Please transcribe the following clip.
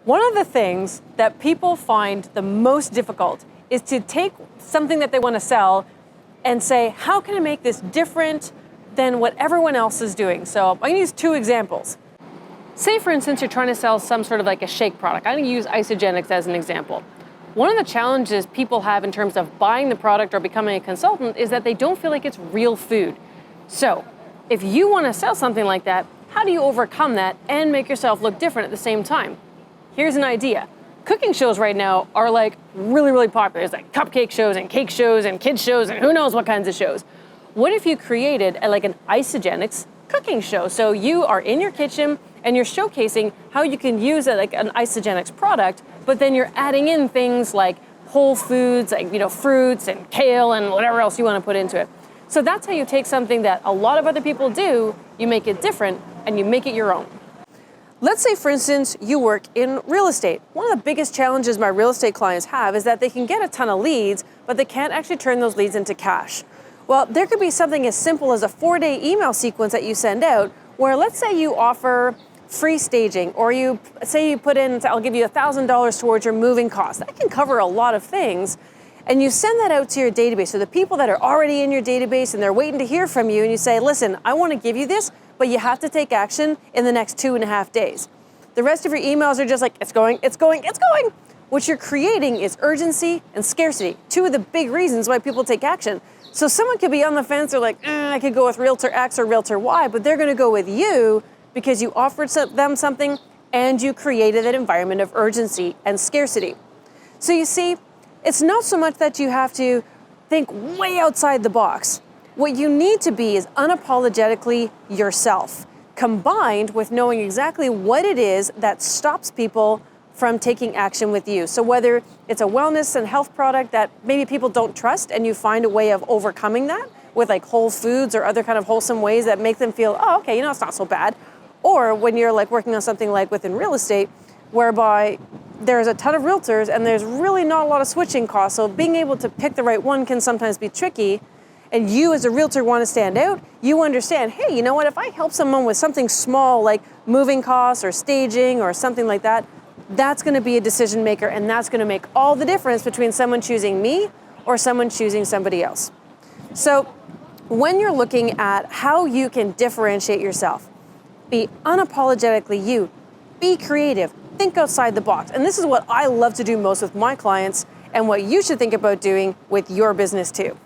One of the things that people find the most difficult is to take something that they want to sell and say, how can I make this different than what everyone else is doing? So I'm going to use two examples. Say, for instance, you're trying to sell some sort of like a shake product. I'm going to use isogenics as an example. One of the challenges people have in terms of buying the product or becoming a consultant is that they don't feel like it's real food. So if you want to sell something like that, how do you overcome that and make yourself look different at the same time? Here's an idea. Cooking shows right now are like really, really popular. There's like cupcake shows and cake shows and kids shows and who knows what kinds of shows. What if you created like an isogenics cooking show? So you are in your kitchen and you're showcasing how you can use like an isogenics product, but then you're adding in things like whole foods, like, fruits and kale and whatever else you want to put into it. So that's how you take something that a lot of other people do, you make it different and you make it your own. Let's say, for instance, you work in real estate. One of the biggest challenges my real estate clients have is that they can get a ton of leads, but they can't actually turn those leads into cash. Well, there could be something as simple as a 4-day email sequence that you send out where, let's say you offer free staging, or you say you put in, I'll give you $1,000 towards your moving costs. That can cover a lot of things. And you send that out to your database. So the people that are already in your database and they're waiting to hear from you, and you say, listen, I want to give you this, but you have to take action in the next 2.5 days. The rest of your emails are just like, it's going, it's going, it's going. What you're creating is urgency and scarcity, two of the big reasons why people take action. So someone could be on the fence, they're like, I could go with Realtor X or Realtor Y, but they're going to go with you because you offered them something and you created an environment of urgency and scarcity. So you see, it's not so much that you have to think way outside the box. What you need to be is unapologetically yourself, combined with knowing exactly what it is that stops people from taking action with you. So whether it's a wellness and health product that maybe people don't trust and you find a way of overcoming that with like whole foods or other kind of wholesome ways that make them feel, oh, okay, it's not so bad. Or when you're like working on something like within real estate, whereby there's a ton of realtors and there's really not a lot of switching costs. So being able to pick the right one can sometimes be tricky. And you as a realtor want to stand out, you understand, hey, you know what, if I help someone with something small like moving costs or staging or something like that, that's going to be a decision maker, and that's going to make all the difference between someone choosing me or someone choosing somebody else. So when you're looking at how you can differentiate yourself, be unapologetically you, be creative, think outside the box. And this is what I love to do most with my clients and what you should think about doing with your business too.